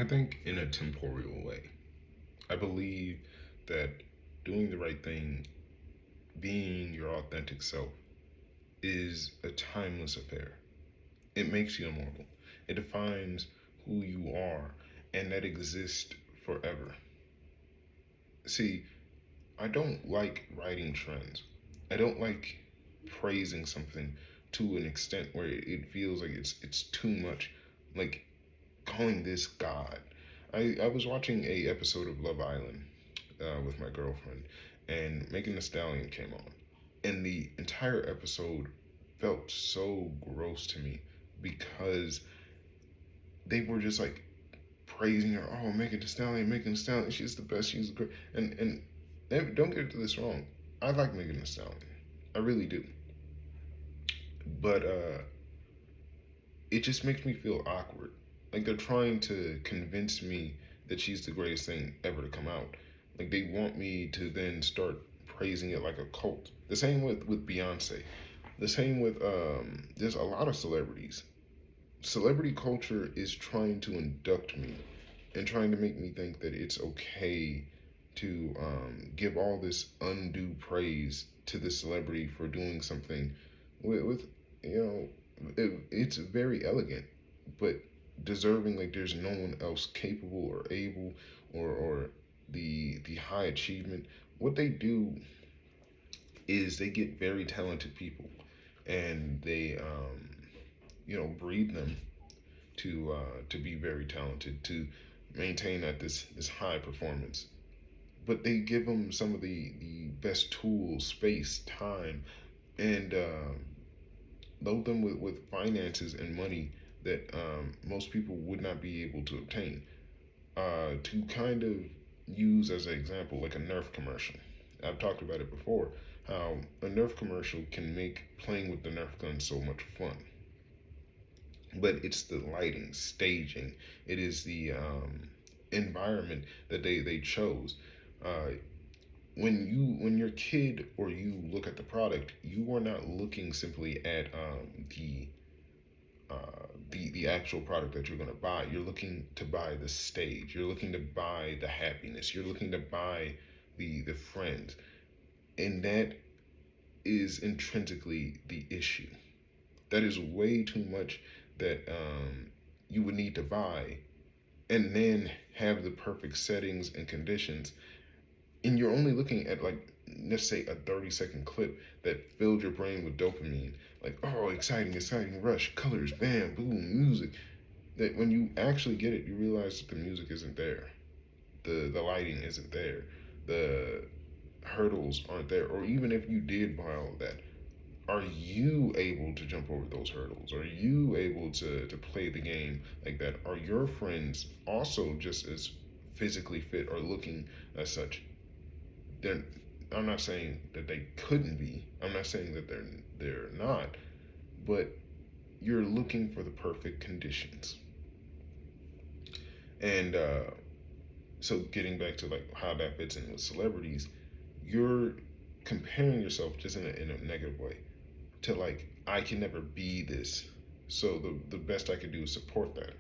I think in a temporal way. I believe that doing the right thing, being your authentic self, is a timeless affair. It makes you immortal. It defines who you are, and that exists forever. See, I don't like writing trends. I don't like praising something to an extent where it feels like it's too much. Like calling this God. I was watching a episode of Love Island with my girlfriend, and Megan Thee Stallion came on, and the entire episode felt so gross to me because they were just like praising her. Oh, Megan Thee Stallion, Megan Thee Stallion, she's the best, she's great. And don't get this wrong, I like Megan Thee Stallion, I really do, but it just makes me feel awkward. Like they're trying to convince me that she's the greatest thing ever to come out. Like they want me to then start praising it like a cult. The same with Beyonce. The same with there's a lot of celebrities. Celebrity culture is trying to induct me and trying to make me think that it's okay to give all this undue praise to the celebrity for doing something with you know it's very elegant, but deserving like there's no one else capable or able or the high achievement. What they do is they get very talented people and they breed them to be very talented, to maintain at this high performance. But they give them some of the best tools, space, time, and load them with finances and money that most people would not be able to obtain. To kind of use as an example, like a Nerf commercial. I've talked about it before, how a Nerf commercial can make playing with the Nerf gun so much fun. But it's the lighting, staging, it is the environment that they chose. Uh, when you're a kid or you look at the product, you are not looking simply at the actual product that you're going to buy. You're looking to buy the stage. You're looking to buy the happiness. You're looking to buy the friends, and that is intrinsically the issue. That is way too much that you would need to buy, and then have the perfect settings and conditions, and you're only looking at like let's say a 30-second clip that filled your brain with dopamine, like oh exciting, exciting, rush, colors, bam, boom, music, that when you actually get it you realize that the music isn't there, the lighting isn't there, the hurdles aren't there, or even if you did buy all of that, are you able to jump over those hurdles? Are you able to play the game like that? Are your friends also just as physically fit or looking as such? They're, I'm not saying that they couldn't be. I'm not saying that they're not, but you're looking for the perfect conditions. And so getting back to like how that fits in with celebrities, you're comparing yourself just in a negative way to like I can never be this. So the best I can do is support that.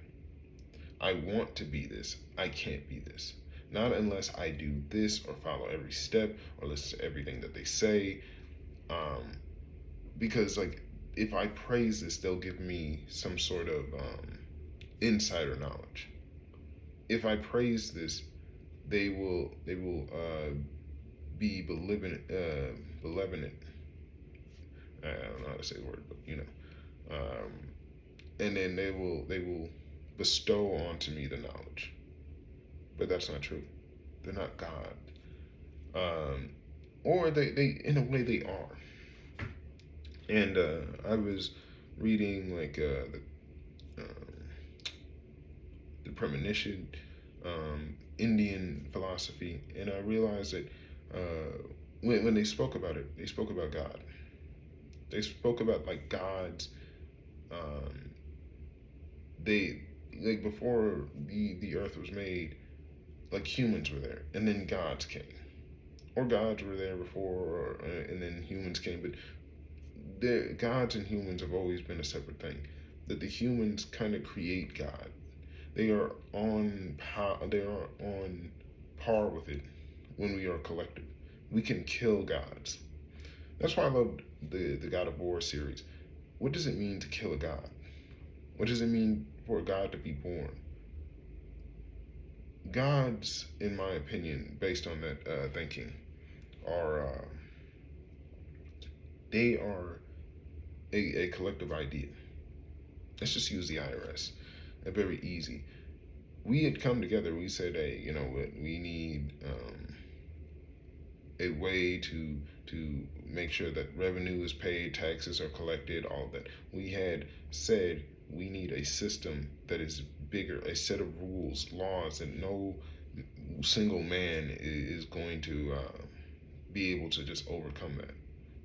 I want to be this. I can't be this. Not unless I do this or follow every step or listen to everything that they say. Um, because like if I praise this, they'll give me some sort of insider knowledge. If I praise this, they will be benevolent. I don't know how to say the word, but and then they will bestow onto me the knowledge. But that's not true. They're not God. Um, or they in a way they are. And I was reading like the premonition, Indian philosophy, and I realized that when they spoke about it, they spoke about God. They spoke about like God's. Um, they like before the earth was made, like humans were there, and then gods came, or gods were there before, and then humans came. But gods and humans have always been a separate thing. That the humans kind of create God. They are on they are on par with it when we are collective. We can kill gods. That's why I love the God of War series. What does it mean to kill a god? What does it mean for a god to be born? Gods, in my opinion, based on that thinking, are they are a collective idea. Let's just use the IRS. A very easy. We had come together. We said, hey, you know what? We need a way to make sure that revenue is paid, taxes are collected, all of that. We had said we need a system that is bigger, a set of rules, laws that no single man is going to be able to just overcome that.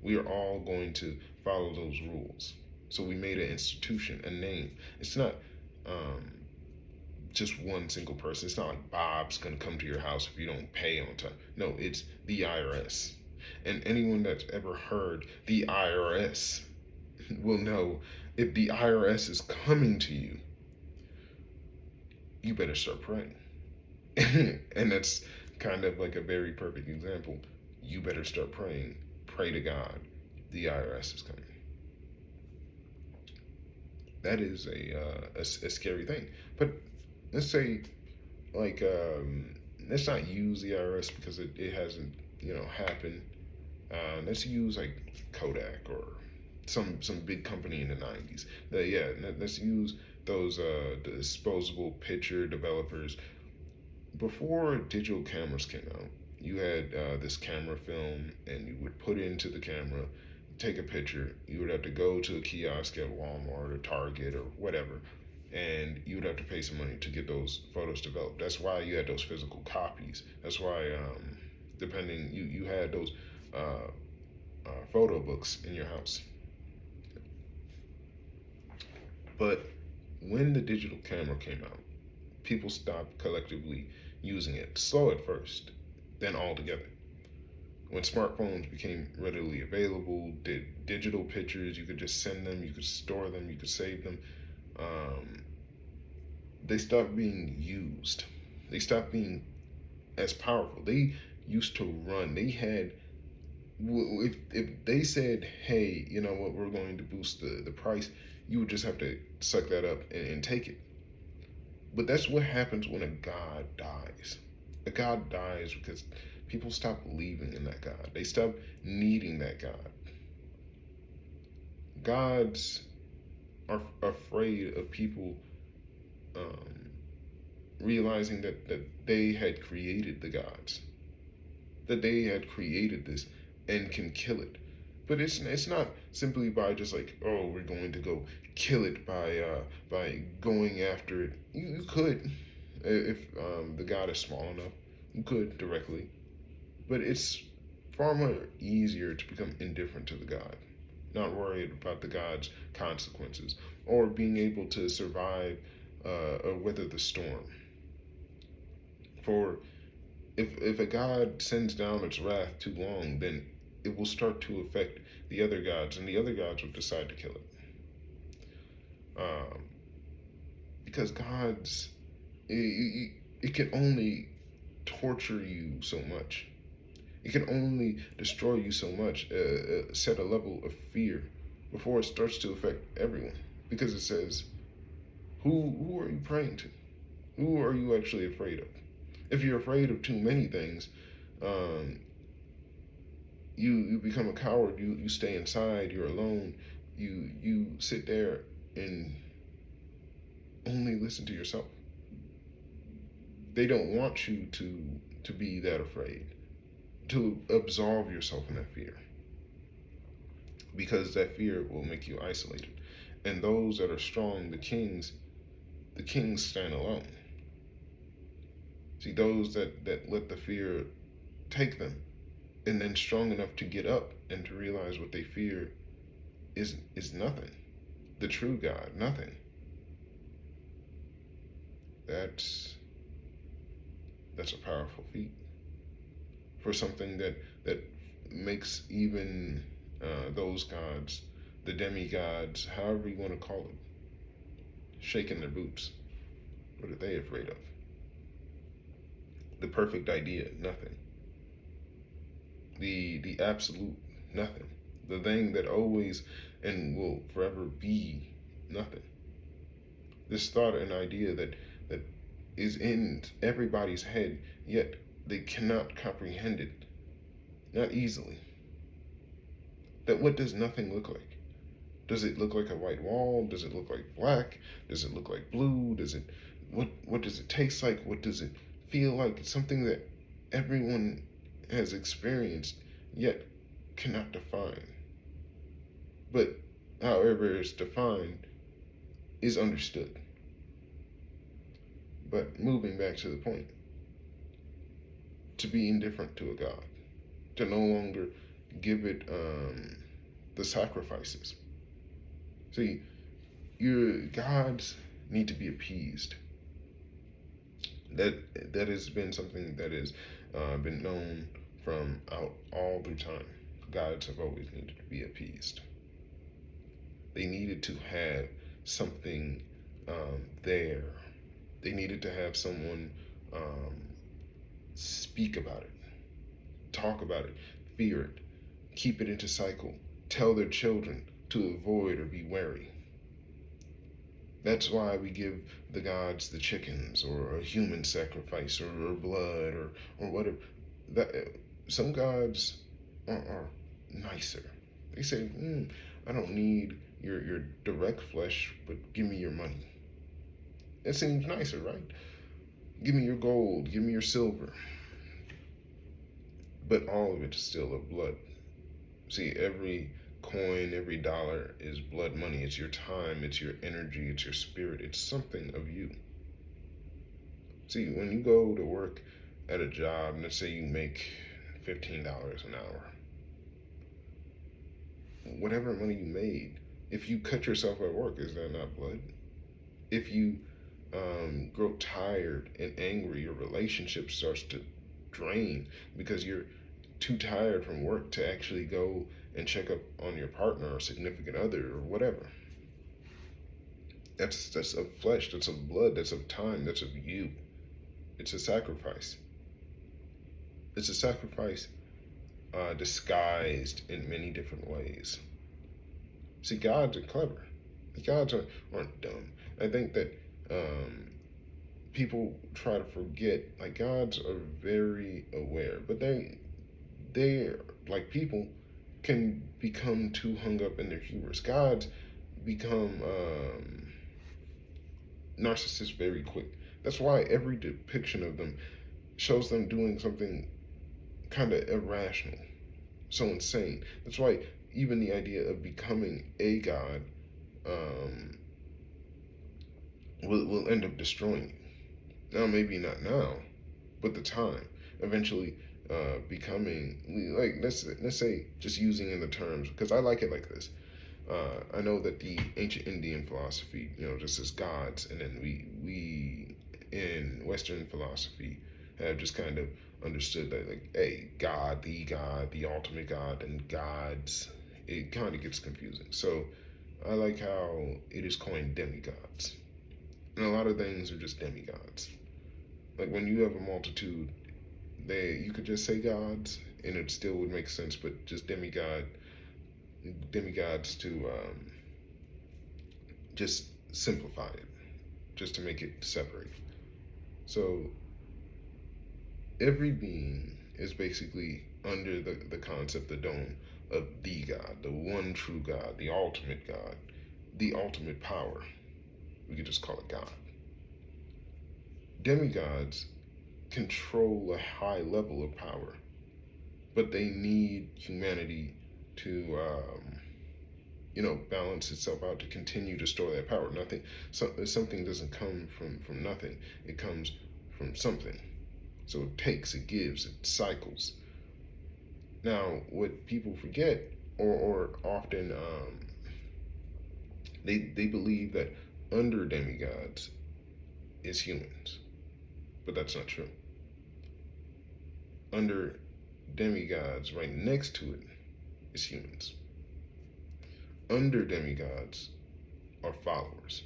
We are all going to follow those rules. So we made an institution, a name. It's not um, just one single person. It's not like Bob's gonna come to your house if you don't pay on time. No, it's the IRS. And anyone that's ever heard the IRS will know if the IRS is coming to you, you better start praying. And that's kind of like a very perfect example. You better start praying. Pray to God. The IRS is coming. That is a scary thing. But let's say, like, let's not use the IRS because it hasn't, happened. Let's use like Kodak or some big company in the 90s. Yeah, let's use those disposable picture developers. Before digital cameras came out, you had this camera film, and you would put it into the camera, take a picture. You would have to go to a kiosk at Walmart or Target or whatever, and you would have to pay some money to get those photos developed. That's why you had those physical copies. That's why, depending, you had those photo books in your house. But when the digital camera came out, people stopped collectively using it. Slow at first, then altogether. When smartphones became readily available, digital pictures, you could just send them, you could store them, you could save them. Um, they stopped being used. They stopped being as powerful. They used to run. They had, if they said, hey, you know what, we're going to boost the price, you would just have to suck that up and take it. But that's what happens when a god dies. A god dies because people stop believing in that God. They stop needing that God. Gods are afraid of people um, realizing that they had created the gods, that they had created this and can kill it. But it's not simply by just like, oh, we're going to go kill it by going after it. You could, if the god is small enough, you could directly. But it's far more easier to become indifferent to the god, not worried about the god's consequences, or being able to survive or weather the storm. For if a god sends down its wrath too long, then it will start to affect the other gods, and the other gods will decide to kill it. Um, because gods, it can only torture you so much. It can only destroy you so much, set a level of fear before it starts to affect everyone. Because it says, who are you praying to? Who are you actually afraid of? If you're afraid of too many things, um, you become a coward. You stay inside. You're alone. You sit there and only listen to yourself. They don't want you to be that afraid, to absolve yourself in that fear, because that fear will make you isolated. And those that are strong, the kings stand alone. See, those that let the fear take them, and then strong enough to get up and to realize what they fear is nothing. The true God, nothing. That's that's a powerful feat for something that makes even those gods, the demigods, however you want to call it, shaking their boots. What are they afraid of? The perfect idea, nothing. The absolute nothing. The thing that always and will forever be nothing. This thought and idea that is in everybody's head, yet they cannot comprehend it, not easily. That what does nothing look like? Does it look like a white wall? Does it look like black? Does it look like blue? Does it what does it taste like? What does it feel like? It's something that everyone has experienced yet cannot define. But however it's defined is understood. But moving back to the point, to be indifferent to a God, to no longer give it the sacrifices. See, your gods need to be appeased. That has been something that has been known from out all through time. Gods have always needed to be appeased. They needed to have something there. They needed to have someone speak about it, talk about it, fear it, keep it into cycle, tell their children to avoid or be wary. That's why we give the gods the chickens or a human sacrifice or blood or whatever. That some gods are nicer. They say, I don't need your direct flesh, but give me your money. That seems nicer, right? Give me your gold, give me your silver. But all of it is still of blood. See, every coin, every dollar is blood money. It's your time, it's your energy, it's your spirit, it's something of you. See, when you go to work at a job, let's say you make $15 an hour, whatever money you made, if you cut yourself at work, is that not blood? If you grow tired and angry, your relationship starts to drain because you're too tired from work to actually go and check up on your partner or significant other or whatever. That's of flesh, that's of blood, that's of time, that's of you. It's a sacrifice. It's a sacrifice disguised in many different ways. See, gods are clever. Gods aren't dumb. I think that people try to forget, like, gods are very aware, but they're like people can become too hung up in their hubris. Gods become narcissists very quick. That's why every depiction of them shows them doing something kind of irrational, so insane. That's why even the idea of becoming a god will end up destroying you. Now, maybe not now, but the time. Eventually, becoming, like, let's say, just using in the terms, because I like it like this. I know that the ancient Indian philosophy, just as gods, and then we in Western philosophy have just kind of understood that, like, hey, God, the ultimate God, and gods, it kind of gets confusing. So I like how it is coined demigods. And a lot of things are just demigods. Like, when you have a multitude, you could just say gods, and it still would make sense. But just demigods to just simplify it, just to make it separate. So every being is basically under the concept, the dome of the God, the one true God, the ultimate God, the ultimate power. We could just call it God. Demigods control a high level of power, but they need humanity to, balance itself out to continue to store that power. Something doesn't come from nothing. It comes from something. So it takes, it gives, it cycles. Now, what people forget, or often they believe that under demigods is humans, but that's not true. Under demigods, right next to it, is humans. Under demigods are followers.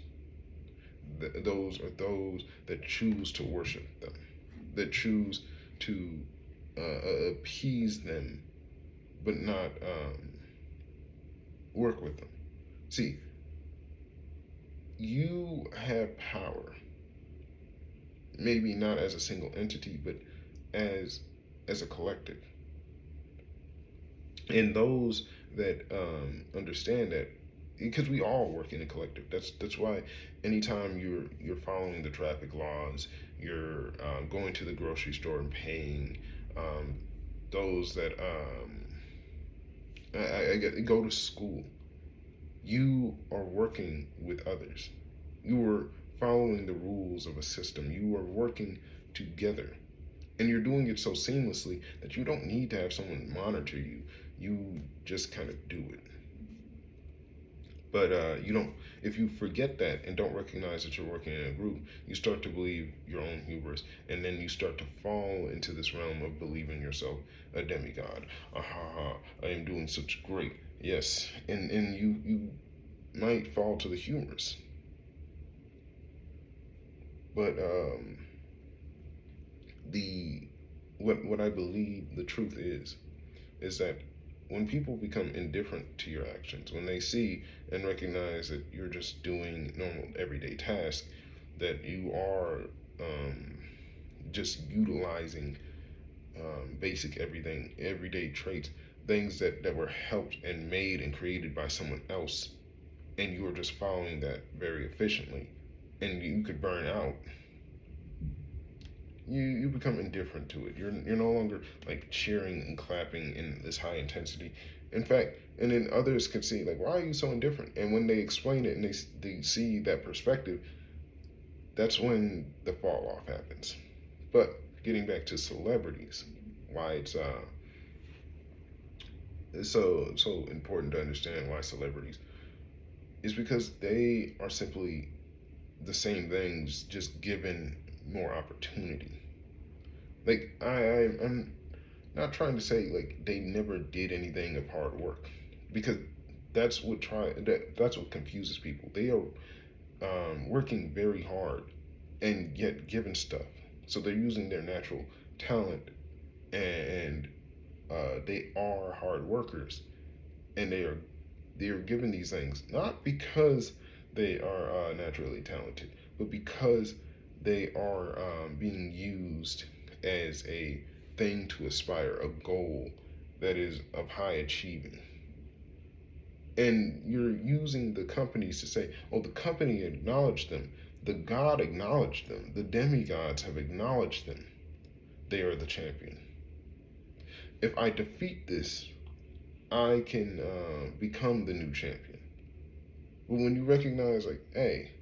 Those are those that choose to worship them, that choose to appease them, but not work with them. See, you have power, maybe not as a single entity, but as as a collective. And those that understand that, because we all work in a collective. That's why anytime you're following the traffic laws, you're going to the grocery store and paying. Um, those that go to school, you are working with others. You are following the rules of a system. You are working together. And you're doing it so seamlessly that you don't need to have someone monitor you. You just kind of do it. But you don't. If you forget that and don't recognize that you're working in a group, you start to believe your own hubris, and then you start to fall into this realm of believing yourself a demigod. Ah ha ha! I am doing such great. Yes, and you might fall to the humorous. But the what I believe the truth is that when people become indifferent to your actions, when they see and recognize that you're just doing normal everyday tasks, that you are um, just utilizing basic everyday traits, things that were helped and made and created by someone else, and you are just following that very efficiently, and you could burn out. You become indifferent to it. You're no longer like cheering and clapping in this high intensity. In fact, and then others can see like, why are you so indifferent? And when they explain it and they see that perspective, that's when the fall off happens. But getting back to celebrities, why it's so important to understand why celebrities is because they are simply the same things, just given more opportunity. Like I'm not trying to say like they never did anything of hard work, because that's what confuses people. They are working very hard and yet given stuff. So they're using their natural talent, and they are hard workers, and they are given these things not because they are naturally talented, but because they are being used as a thing to aspire, a goal that is of high achieving. And you're using the companies to say, oh, the company acknowledged them, the God acknowledged them, the demigods have acknowledged them. They are the champion. If I defeat this, I can become the new champion. But when you recognize, like, hey,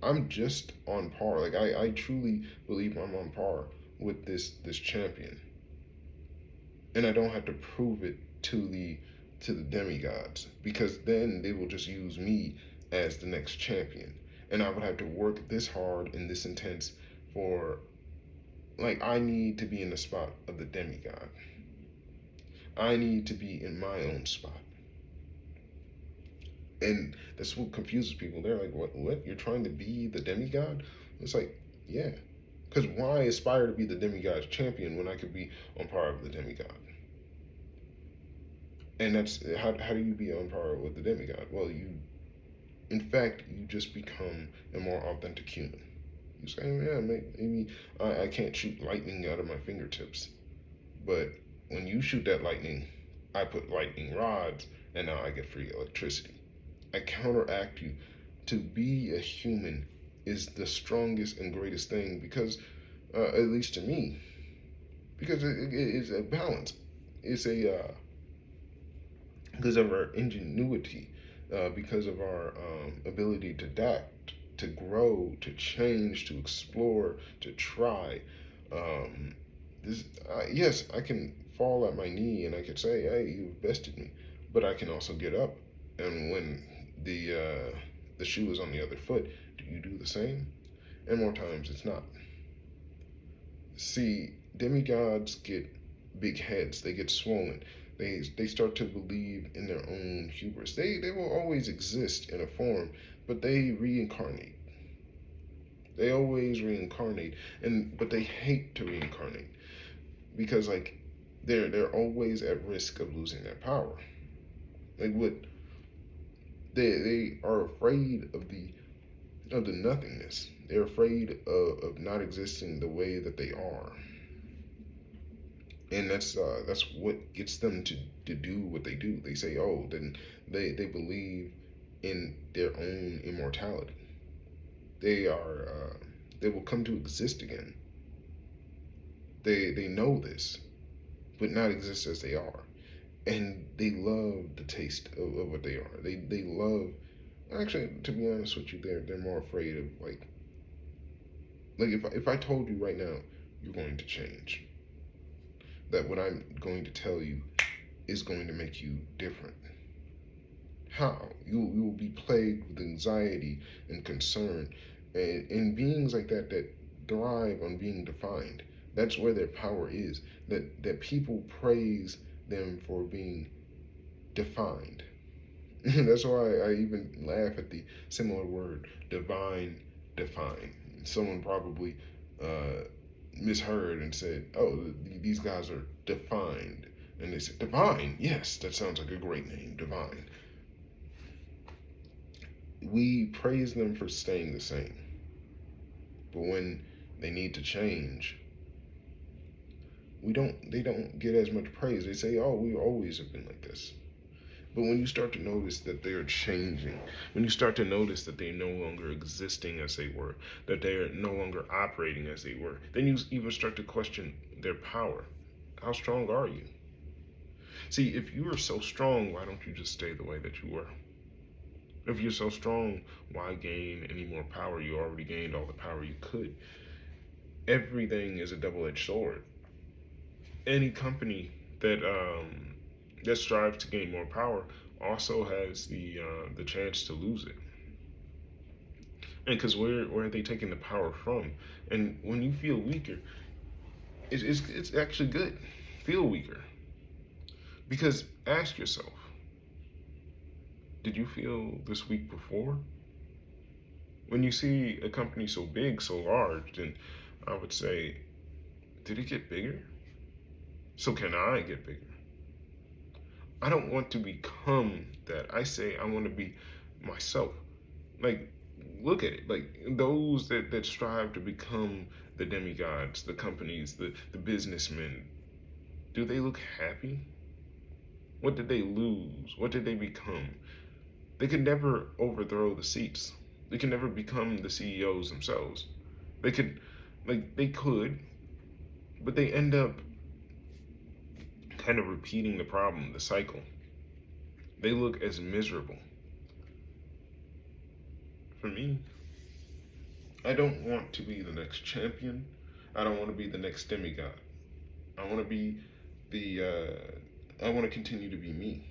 I'm just on par. Like I truly believe I'm on par with this champion, and I don't have to prove it to the demigods, because then they will just use me as the next champion, and I would have to work this hard and this intense for, like, I need to be in the spot of the demigod. I need to be in my own spot. And that's what confuses people. They're like, what? You're trying to be the demigod? It's like, yeah. Because why aspire to be the demigod's champion when I could be on par with the demigod? And that's how do you be on par with the demigod? Well, in fact, you just become a more authentic human. You say, yeah, maybe I can't shoot lightning out of my fingertips, but when you shoot that lightning, I put lightning rods, and now I get free electricity. I counteract you. To be a human is the strongest and greatest thing, because, at least to me, because it is a balance. It's a because of our ingenuity, because of our ability to adapt, to grow, to change, to explore, to try. Um, yes, I can fall at my knee and I can say, "Hey, you've bested me," but I can also get up, and when the shoe is on the other foot, do you do the same? And more times it's not. See, demigods get big heads. They get swollen. They start to believe in their own hubris. They will always exist in a form, but they reincarnate. They always reincarnate, but they hate to reincarnate because like they're always at risk of losing their power. Like what they are afraid of the nothingness. They're afraid of not existing the way that they are, and that's what gets them to do what they do. They say, oh, then they believe in their own immortality. They are they will come to exist again. They know this, but not exist as they are, and they love the taste of what they are. They love. Actually, to be honest with you, they're more afraid of like if I told you right now you're going to change, that what I'm going to tell you is going to make you different. How? You will be plagued with anxiety and concern, and beings like that thrive on being defined. That's where their power is. That people praise them for being defined. That's why I even laugh at the similar word divine, define. Someone probably uh, misheard and said, "Oh, these guys are defined," and they said, "Divine, yes, that sounds like a great name, Divine." We praise them for staying the same, but when they need to change, we don't. They don't get as much praise. They say, "Oh, we always have been like this." But when you start to notice that they are changing, when you start to notice that they're no longer existing as they were, that they are no longer operating as they were, then you even start to question their power. How strong are you? See, if you are so strong, why don't you just stay the way that you were? If you're so strong, why gain any more power? You already gained all the power you could. Everything is a double-edged sword. Any company that strives to gain more power also has the chance to lose it. And because where are they taking the power from? And when you feel weaker, it's actually good. Feel weaker, because ask yourself, did you feel this weak before? When you see a company so big, so large, then I would say, did it get bigger? So can I get bigger? I don't want to become that. I say I want to be myself. Like, look at it. Like those that strive to become the demigods, the companies, the businessmen, do they look happy? What did they lose? What did they become? They could never overthrow the seats. They can never become the CEOs themselves. They could, they could, but they end up kind of repeating the problem, the cycle. They look as miserable. For me, I don't want to be the next champion. I don't want to be the next demigod. I want to be I want to continue to be me.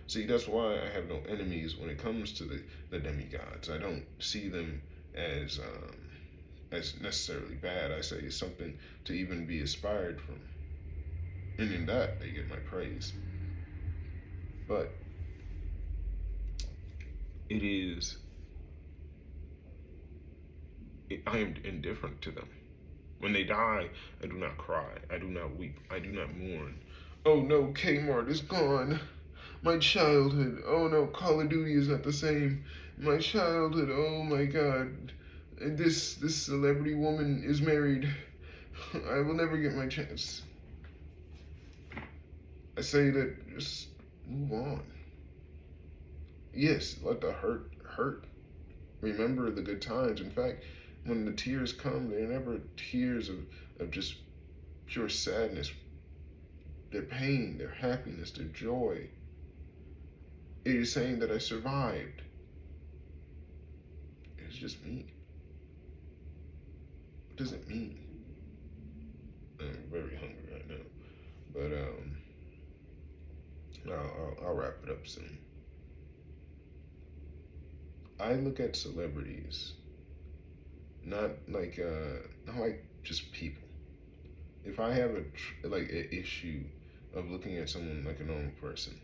See, that's why I have no enemies when it comes to the demigods. I don't see them as as necessarily bad. I say it's something to even be aspired from, and in that they get my praise. But it is I am indifferent to them. When they die, I do not cry. I do not weep. I do not mourn. Oh no, Kmart is gone. My childhood. Oh no, Call of Duty is not the same. My childhood. Oh my God. And this celebrity woman is married. I will never get my chance. I say that just move on. Yes, let the hurt hurt. Remember the good times. In fact, when the tears come, they're never tears of just pure sadness. Their pain, their happiness, their joy. It is saying that I survived. It's just me. What does it mean? I'm very hungry right now, but I'll wrap it up soon. I look at celebrities not like just people. If I have like an issue of looking at someone like a normal person,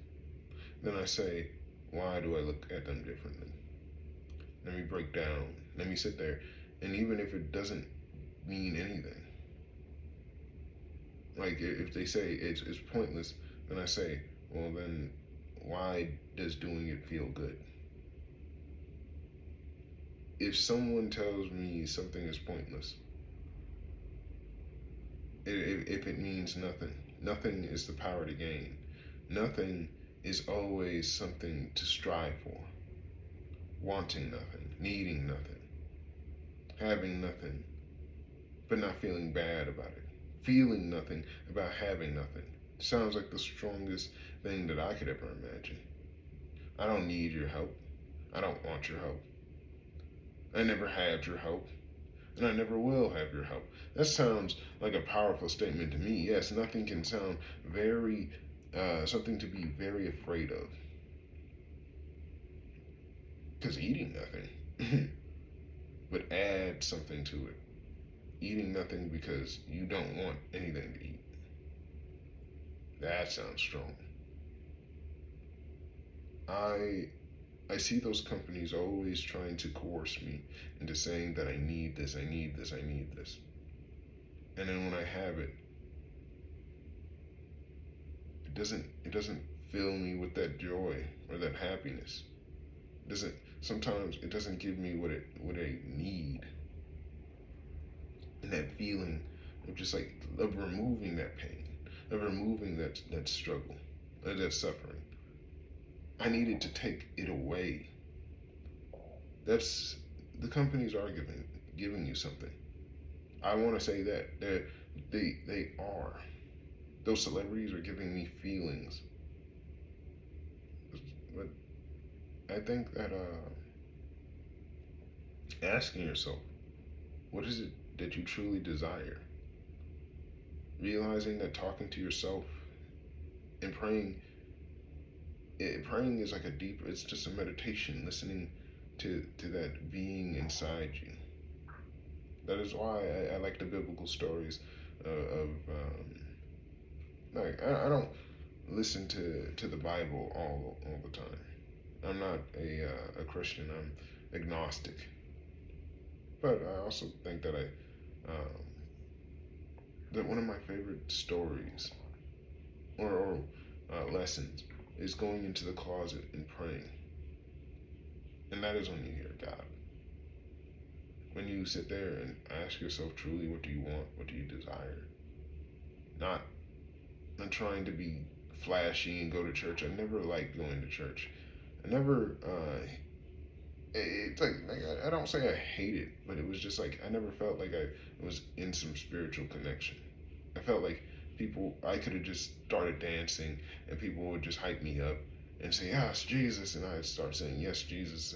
then I say, why do I look at them differently? Let me break down. Let me sit there And even if it doesn't mean anything, like if they say it's pointless, then I say, well, then why does doing it feel good? If someone tells me something is pointless, if it means nothing, nothing is the power to gain. Nothing is always something to strive for. Wanting nothing, needing nothing, having nothing, but not feeling bad about it. Feeling nothing about having nothing. Sounds like the strongest thing that I could ever imagine. I don't need your help. I don't want your help. I never had your help, and I never will have your help. That sounds like a powerful statement to me. Yes, nothing can sound very, something to be very afraid of. Because eating nothing would add something to it. Eating nothing because you don't want anything to eat. That sounds strong. I I see those companies always trying to coerce me into saying that I need this, I need this, I need this. And then when I have it, it doesn't fill me with that joy or that happiness. It doesn't sometimes it doesn't give me what I need. And that feeling of just like of removing that pain, of removing that struggle, that suffering. I needed to take it away. That's the companies are giving you something. I want to say that they are. Those celebrities are giving me feelings, but I think that asking yourself, what is it that you truly desire? Realizing that talking to yourself and praying is like a deep. It's just a meditation, listening to that being inside you. That is why I like the biblical stories of like I don't listen to the Bible all the time. I'm not a Christian. I'm agnostic. But I also think that that one of my favorite stories or lessons is going into the closet and praying, and that is when you hear God. When you sit there and ask yourself truly, what do you want? What do you desire? Not not trying to be flashy and go to church. I never liked going to church. I never. It's like I don't say I hate it, but it was just like I never felt like I was in some spiritual connection. I felt like people I could have just started dancing and people would just hype me up and say yes Jesus, and I'd start saying yes Jesus,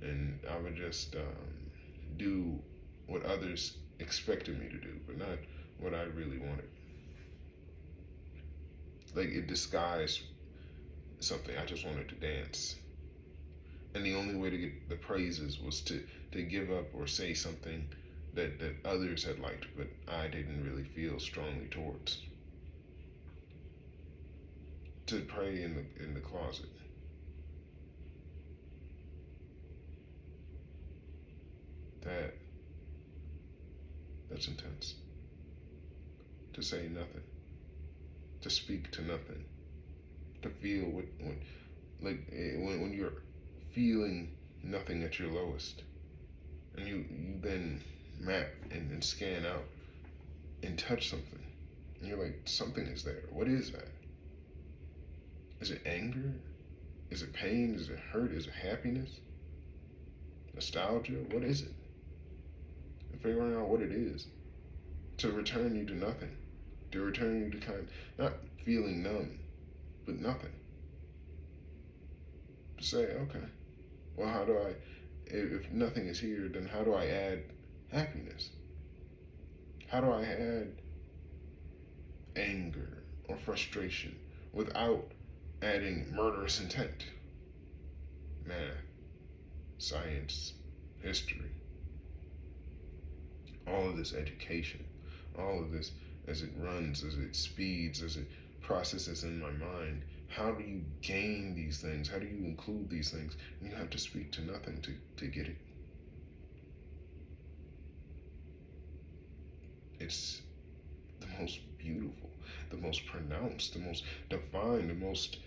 and I would just do what others expected me to do, but not what I really wanted. Like it disguised something. I just wanted to dance, and the only way to get the praises was to give up or say something that others had liked, but I didn't really feel strongly towards. To pray in the closet. That that's intense. To say nothing. To speak to nothing. To feel when you're feeling nothing at your lowest, and you then map and scan out and touch something, and you're like something is there. What is that? Is it anger? Is it pain? Is it hurt? Is it happiness? Nostalgia? What is it? And figuring out what it is to return you to nothing, to return you to not feeling numb, but nothing. To say, okay, well, how do I, if nothing is here, then how do I add happiness? How do I add anger or frustration without adding murderous intent? Math, science, history, all of this education, all of this as it runs, as it speeds, as it processes in my mind. How do you gain these things? How do you include these things? And you have to speak to nothing to get it. It's the most beautiful, the most pronounced, the most defined, the most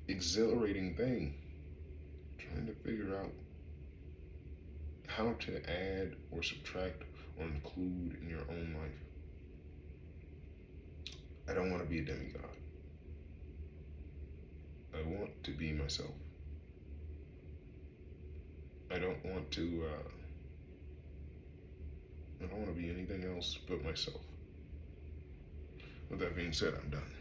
exhilarating thing. Trying to figure out how to add or subtract or include in your own life. I don't want to be a demigod. I want to be myself. I don't want to. I don't want to be anything else but myself. With that being said, I'm done.